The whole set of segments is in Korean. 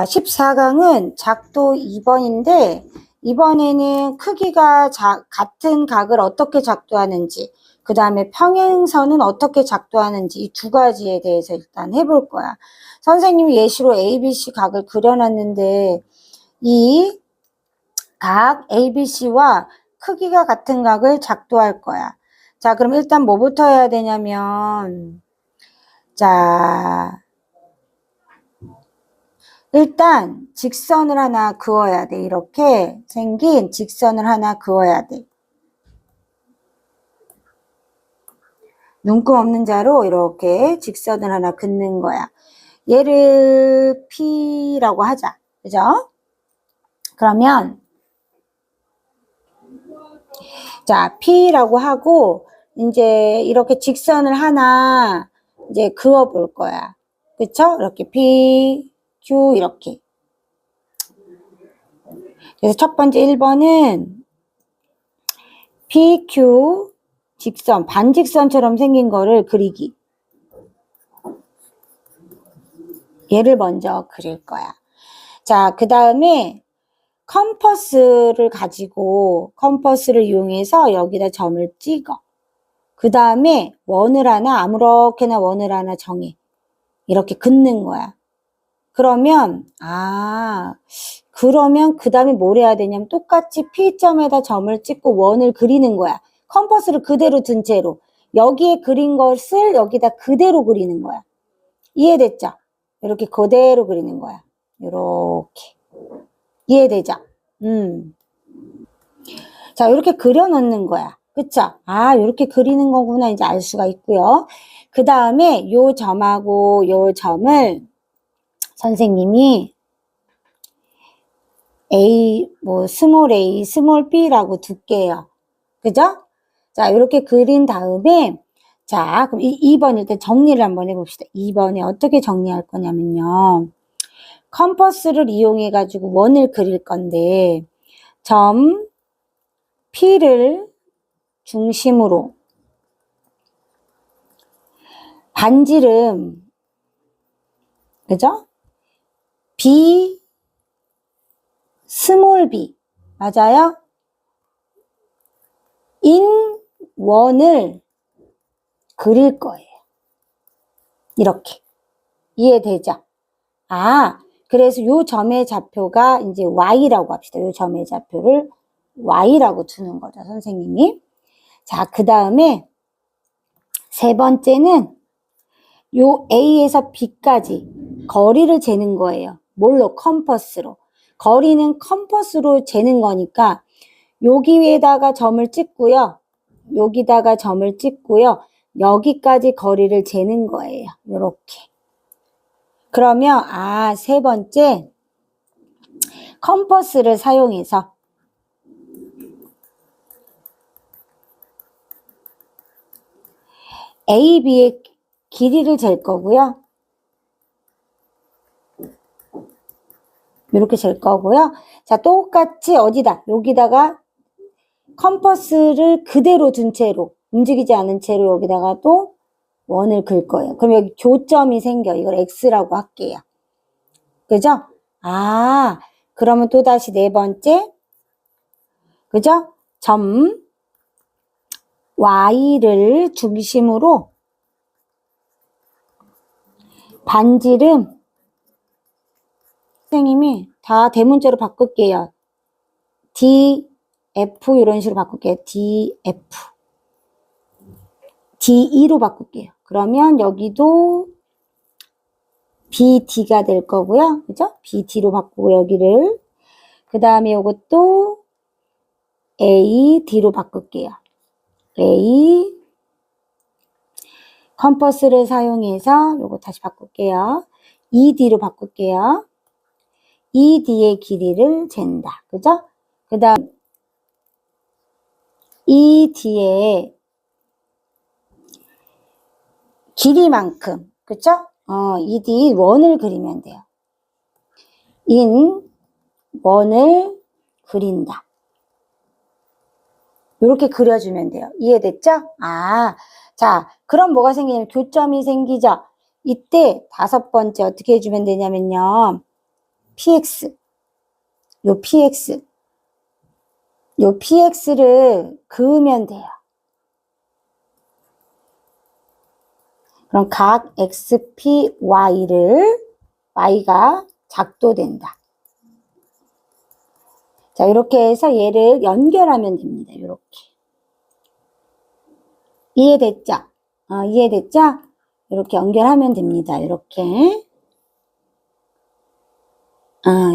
14강은 작도 2번인데 이번에는 크기가 같은 각을 어떻게 작도하는지, 그 다음에 평행선은 어떻게 작도하는지 이 두 가지에 대해서 일단 해볼 거야. 선생님이 예시로 ABC 각을 그려놨는데 이 각 ABC와 크기가 같은 각을 작도할 거야. 자, 그럼 일단 뭐부터 해야 되냐면, 자, 일단 직선을 하나 그어야 돼. 이렇게 생긴 직선을 하나 그어야 돼. 눈금 없는 자로 이렇게 직선을 하나 긋는 거야. 얘를 P라고 하자. 그죠? 그러면 자, P라고 하고 이제 이렇게 직선을 하나 이제 그어 볼 거야. 그쵸? 이렇게 P, Q 이렇게. 그래서 첫 번째 1번은 PQ 직선, 반직선처럼 생긴 거를 그리기. 얘를 먼저 그릴 거야. 자, 그 다음에 컴퍼스를 가지고 컴퍼스를 이용해서 여기다 점을 찍어. 그 다음에 원을 하나, 아무렇게나 원을 하나 정해. 이렇게 긋는 거야. 그러면 그 다음에 뭘 해야 되냐면 똑같이 P점에다 점을 찍고 원을 그리는 거야. 컴퍼스를 그대로 든 채로. 여기에 그린 것을 여기다 그대로 그리는 거야. 이해됐죠? 이렇게 그대로 그리는 거야. 이렇게. 이해되죠? 자, 이렇게 그려 놓는 거야. 그쵸? 이렇게 그리는 거구나. 이제 알 수가 있고요. 그 다음에 요 점하고 요 점을 선생님이 스몰 a, 스몰 b라고 둘게요. 그죠? 자, 이렇게 그린 다음에, 자, 그럼 2번 일단 정리를 한번 해봅시다. 2번에 어떻게 정리할 거냐면요. 컴퍼스를 이용해가지고 원을 그릴 건데, 점 P를 중심으로, 반지름, 그죠? B, 스몰 b, 맞아요? 인 원을 그릴 거예요. 이렇게. 이해되죠? 그래서 요 점의 좌표가 이제 Y라고 합시다. 요 점의 좌표를 Y라고 두는 거죠, 선생님이. 자, 그 다음에 세 번째는 요 A에서 B까지 거리를 재는 거예요. 뭘로? 컴퍼스로. 거리는 컴퍼스로 재는 거니까 여기에다가 점을 찍고요. 여기다가 점을 찍고요. 여기까지 거리를 재는 거예요. 요렇게. 그러면 세 번째 컴퍼스를 사용해서 A, B의 길이를 잴 거고요. 이렇게 잴 거고요. 자, 똑같이 어디다? 여기다가 컴퍼스를 그대로 둔 채로, 움직이지 않은 채로 여기다가 또 원을 그을 거예요. 그럼 여기 교점이 생겨. 이걸 X라고 할게요. 그죠? 그러면 또다시 네 번째. 그죠? 점 Y를 중심으로 반지름, 선생님이 다 대문자로 바꿀게요. D, F 이런 식으로 바꿀게요. D, F. D2로 바꿀게요. 그러면 여기도 BD가 될 거고요. 그죠? BD로 바꾸고 여기를. 그 다음에 이것도 AD로 바꿀게요. A. 컴퍼스를 사용해서 요거 다시 바꿀게요. ED로 바꿀게요. ED의 길이를 잰다. 그죠? 그 다음 ED의 길이만큼, 그쵸? ED 원을 그리면 돼요. 인 원을 그린다. 이렇게 그려주면 돼요. 이해됐죠? 자, 그럼 뭐가 생기냐면 교점이 생기죠? 이때 다섯 번째 어떻게 해주면 되냐면요. px, 요 px, 요 px를 그으면 돼요. 그럼 각 xpy를 y가 작도된다. 자, 이렇게 해서 얘를 연결하면 됩니다. 이렇게. 이해됐죠? 이해됐죠? 이렇게 연결하면 됩니다. 이렇게.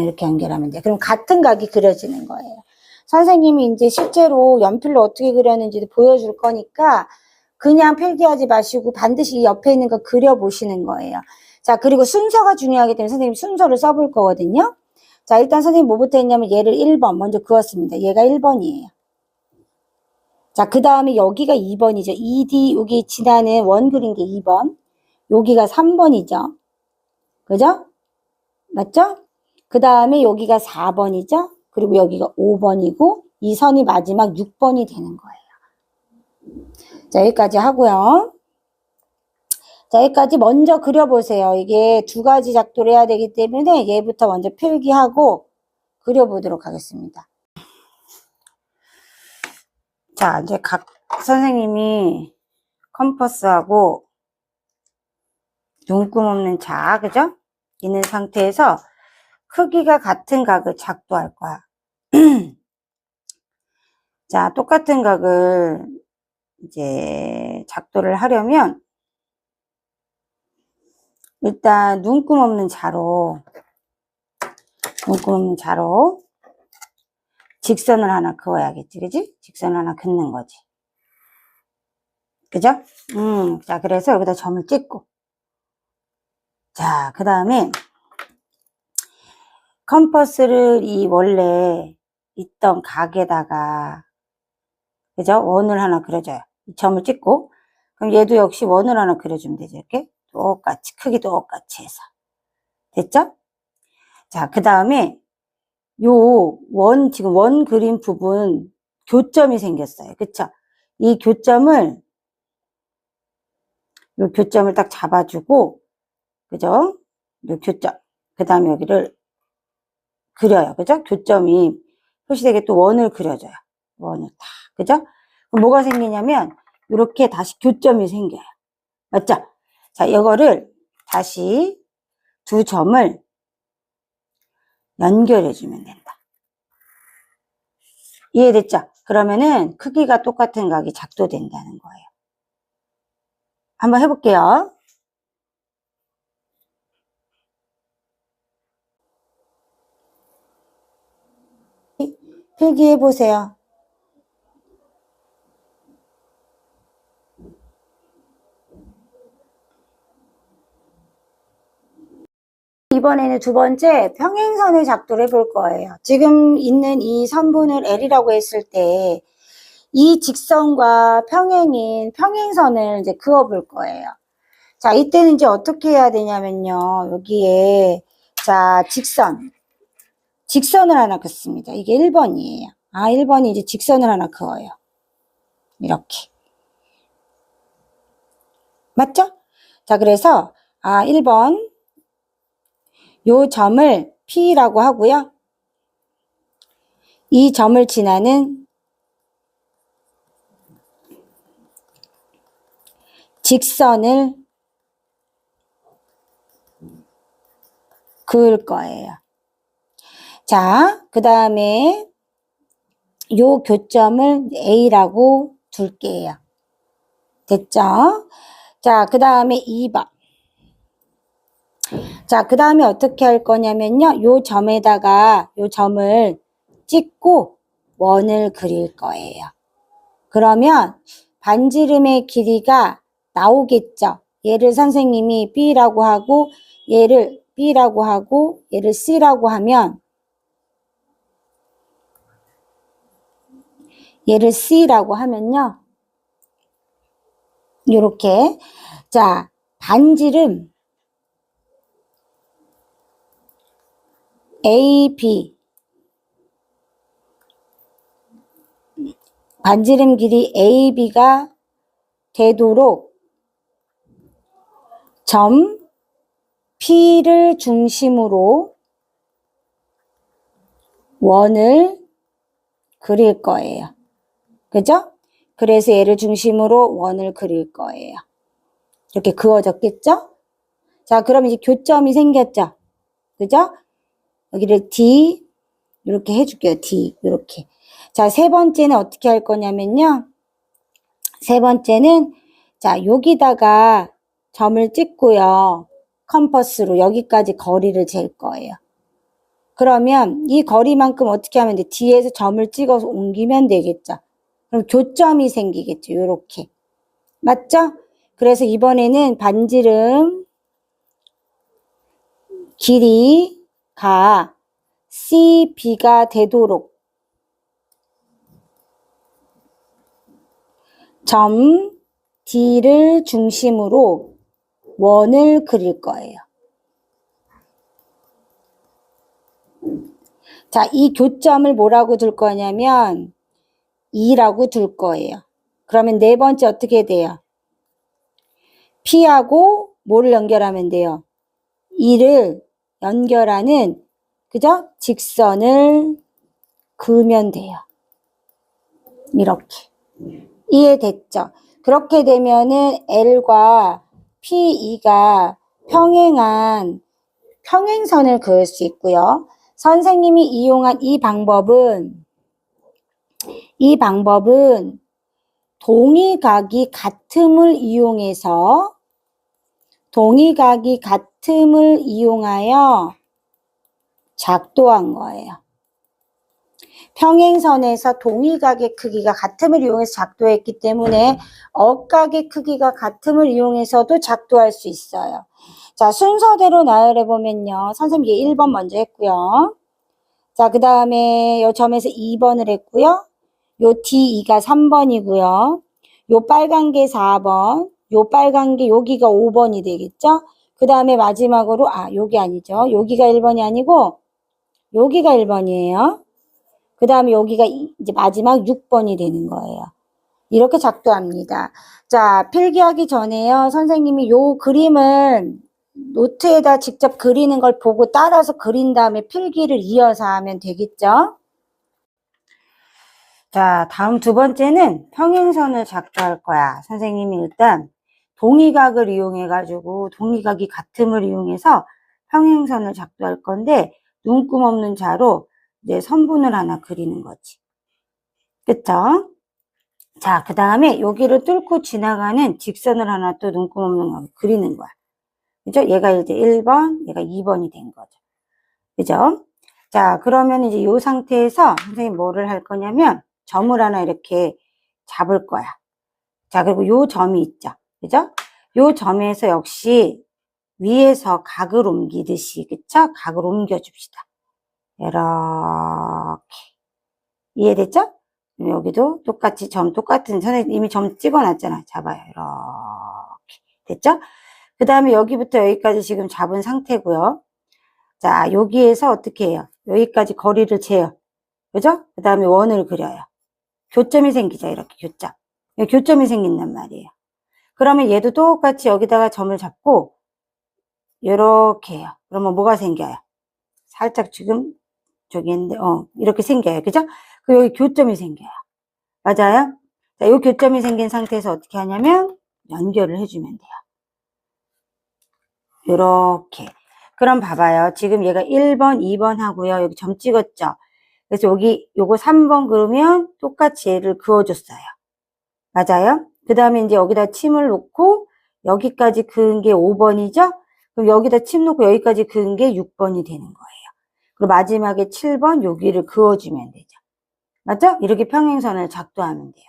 이렇게 연결하면 돼. 그럼 같은 각이 그려지는 거예요. 선생님이 이제 실제로 연필로 어떻게 그렸는지도 보여줄 거니까 그냥 필기하지 마시고 반드시 옆에 있는 거 그려보시는 거예요. 자, 그리고 순서가 중요하기 때문에 선생님 순서를 써볼 거거든요. 자, 일단 선생님 뭐부터 했냐면 얘를 1번 먼저 그었습니다. 얘가 1번이에요. 자, 그 다음에 여기가 2번이죠. ED 여기 지나는 원 그린 게 2번. 여기가 3번이죠. 그죠? 맞죠? 그 다음에 여기가 4번이죠. 그리고 여기가 5번이고 이 선이 마지막 6번이 되는 거예요. 자, 여기까지 하고요. 자, 여기까지 먼저 그려보세요. 이게 두 가지 작도를 해야 되기 때문에 얘부터 먼저 필기하고 그려보도록 하겠습니다. 자, 이제 각 선생님이 컴퍼스하고 눈금 없는 자, 그죠? 있는 상태에서 크기가 같은 각을 작도할 거야. 자, 똑같은 각을 이제 작도를 하려면 일단 눈금 없는 자로 직선을 하나 그어야겠지, 그지? 직선을 하나 긋는 거지. 그죠? 자, 그래서 여기다 점을 찍고. 자, 그 다음에 컴퍼스를 이 원래 있던 각에다가, 그죠? 원을 하나 그려줘요. 이 점을 찍고. 그럼 얘도 역시 원을 하나 그려주면 되죠. 이렇게. 똑같이, 크기 똑같이 해서. 됐죠? 자, 그 다음에 지금 원 그린 부분 교점이 생겼어요. 그쵸? 이 교점을 딱 잡아주고, 그죠? 요 교점. 그 다음에 여기를 그려요. 그죠? 교점이 표시되게 또 원을 그려줘요. 원을 딱. 그죠? 그럼 뭐가 생기냐면, 이렇게 다시 교점이 생겨요. 맞죠? 자, 이거를 다시 두 점을 연결해주면 된다. 이해됐죠? 그러면은 크기가 똑같은 각이 작도된다는 거예요. 한번 해볼게요. 필기해보세요. 이번에는 두 번째 평행선을 작도를 해볼 거예요. 지금 있는 이 선분을 L이라고 했을 때 이 직선과 평행인 평행선을 이제 그어볼 거예요. 자, 이때는 이제 어떻게 해야 되냐면요. 여기에 자, 직선을 하나 긋습니다. 이게 1번이에요. 1번이 이제 직선을 하나 그어요. 이렇게. 맞죠? 자, 그래서 1번 요 점을 P라고 하고요. 이 점을 지나는 직선을 그을 거예요. 자, 그 다음에 요 교점을 A라고 둘게요. 됐죠? 자, 그 다음에 2번. 자, 그 다음에 어떻게 할 거냐면요. 요 점에다가 요 점을 찍고 원을 그릴 거예요. 그러면 반지름의 길이가 나오겠죠. 얘를 선생님이 B라고 하고 얘를 B라고 하고 얘를 C라고 하면 얘를 C라고 하면요. 요렇게 자, 반지름 AB 반지름 길이 AB가 되도록 점 P를 중심으로 원을 그릴 거예요. 그죠? 그래서 얘를 중심으로 원을 그릴 거예요. 이렇게 그어졌겠죠? 자, 그럼 이제 교점이 생겼죠? 그죠? 여기를 D, 이렇게 해줄게요. D, 이렇게. 자, 세 번째는 어떻게 할 거냐면요. 세 번째는, 자, 여기다가 점을 찍고요. 컴퍼스로 여기까지 거리를 잴 거예요. 그러면 이 거리만큼 어떻게 하면 돼? D에서 점을 찍어서 옮기면 되겠죠. 그럼 교점이 생기겠죠. 요렇게. 맞죠? 그래서 이번에는 반지름 길이가 CB가 되도록 점 D를 중심으로 원을 그릴 거예요. 자, 이 교점을 뭐라고 둘 거냐면 2라고 둘 거예요. 그러면 네 번째 어떻게 돼요? P하고 뭐를 연결하면 돼요? 2를 연결하는, 그죠? 직선을 그으면 돼요. 이렇게. 이해됐죠? 그렇게 되면은 L과 P2가 평행한 평행선을 그을 수 있고요. 선생님이 이용한 이 방법은 동의각이 같음을 이용하여 작도한 거예요. 평행선에서 동의각의 크기가 같음을 이용해서 작도했기 때문에 억각의 크기가 같음을 이용해서도 작도할 수 있어요. 자, 순서대로 나열해 보면요. 선생님 이게 1번 먼저 했고요. 자, 그 다음에 요 점에서 2번을 했고요. 요 D2가 3번이고요. 요 빨간 게 4번, 요 빨간 게 여기가 5번이 되겠죠? 그 다음에 마지막으로, 요기 아니죠. 여기가 1번이 아니고, 여기가 1번이에요. 그 다음에 여기가 이제 마지막 6번이 되는 거예요. 이렇게 작도합니다. 자, 필기하기 전에요. 선생님이 요 그림을 노트에다 직접 그리는 걸 보고 따라서 그린 다음에 필기를 이어서 하면 되겠죠? 자, 다음 두 번째는 평행선을 작도할 거야. 선생님이 일단 동의각을 이용해가지고 동의각이 같음을 이용해서 평행선을 작도할 건데 눈금 없는 자로 이제 선분을 하나 그리는 거지. 그쵸? 자, 그 다음에 여기를 뚫고 지나가는 직선을 하나 또 눈금 없는 거 그리는 거야. 그죠? 얘가 이제 1번, 얘가 2번이 된 거죠. 그죠? 자, 그러면 이제 이 상태에서 선생님 뭐를 할 거냐면 점을 하나 이렇게 잡을 거야. 자, 그리고 요 점이 있죠. 그죠? 요 점에서 역시 위에서 각을 옮기듯이, 그쵸? 각을 옮겨줍시다. 이렇게. 이해됐죠? 여기도 똑같이 똑같은, 선생님 이미 점 찍어놨잖아. 잡아요. 이렇게. 됐죠? 그 다음에 여기부터 여기까지 지금 잡은 상태고요. 자, 여기에서 어떻게 해요? 여기까지 거리를 재요. 그죠? 그 다음에 원을 그려요. 교점이 생기죠. 이렇게 교점. 교점이 생긴단 말이에요. 그러면 얘도 똑같이 여기다가 점을 잡고 이렇게 해요. 그러면 뭐가 생겨요? 살짝 지금 저기 있는데 이렇게 생겨요. 그죠? 그리고 여기 교점이 생겨요. 맞아요? 자, 이 교점이 생긴 상태에서 어떻게 하냐면 연결을 해주면 돼요. 이렇게. 그럼 봐봐요. 지금 얘가 1번, 2번 하고요. 여기 점 찍었죠? 그래서 여기 요거 3번 그으면 똑같이 얘를 그어줬어요. 맞아요? 그 다음에 이제 여기다 침을 놓고 여기까지 그은 게 5번이죠? 그럼 여기다 침 놓고 여기까지 그은 게 6번이 되는 거예요. 그리고 마지막에 7번 여기를 그어주면 되죠. 맞죠? 이렇게 평행선을 작도하면 돼요.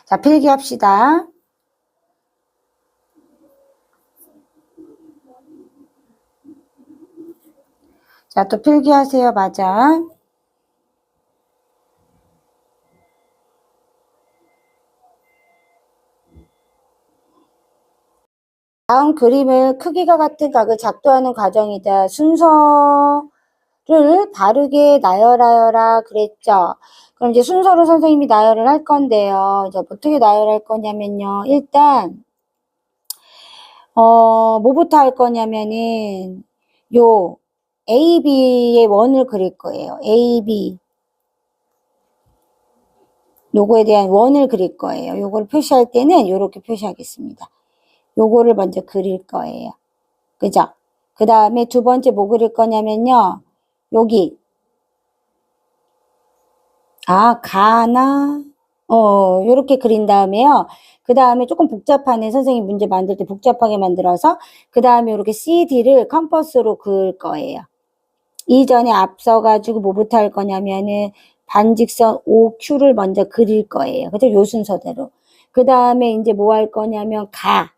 자, 필기합시다. 자, 또 필기하세요. 맞아. 다음 그림을 크기가 같은 각을 작도하는 과정이다. 순서를 바르게 나열하여라 그랬죠. 그럼 이제 순서를 선생님이 나열을 할 건데요. 이제 어떻게 나열할 거냐면요. 일단 뭐부터 할 거냐면은, 요, AB의 원을 그릴 거예요. AB. 요거에 대한 원을 그릴 거예요. 요걸 표시할 때는 요렇게 표시하겠습니다. 요거를 먼저 그릴 거예요. 그죠? 그 다음에 두 번째 뭐 그릴 거냐면요. 여기, 가나, 요렇게 그린 다음에요. 그 다음에 조금 복잡하네. 선생님 문제 만들 때 복잡하게 만들어서, 그 다음에 이렇게 CD를 컴퍼스로 그을 거예요. 이전에 앞서가지고 뭐부터 할 거냐면은, 반직선 OQ를 먼저 그릴 거예요. 그죠? 요 순서대로. 그 다음에 이제 뭐 할 거냐면,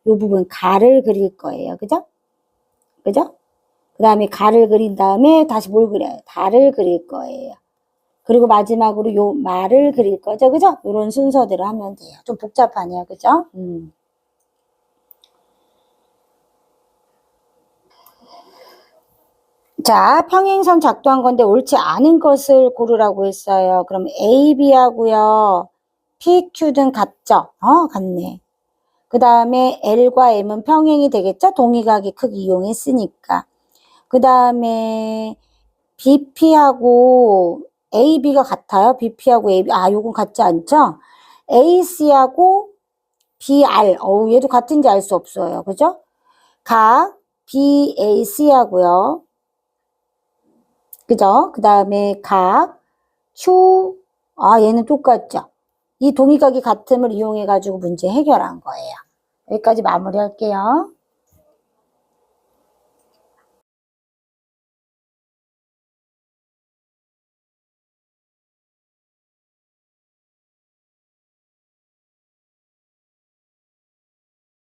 요 부분, 가를 그릴 거예요. 그죠? 그죠? 그 다음에 가를 그린 다음에 다시 뭘 그려요? 달을 그릴 거예요. 그리고 마지막으로 요 말을 그릴 거죠. 그죠? 요런 순서대로 하면 돼요. 좀 복잡하네요. 그죠? 자, 평행선 작도한 건데 옳지 않은 것을 고르라고 했어요. 그럼 A, B하고요. P, Q 등 같죠? 같네. 그 다음에 L과 M은 평행이 되겠죠? 동의각의 크기 이용했으니까. 그 다음에 BP하고 AB가 같아요. BP하고 AB. 요건 같지 않죠? AC하고 BR. 얘도 같은지 알 수 없어요. 그죠? 각 BAC하고요. 그죠? 그 다음에 각 Q. 얘는 똑같죠? 이 동의각이 같음을 이용해가지고 문제 해결한 거예요. 여기까지 마무리할게요.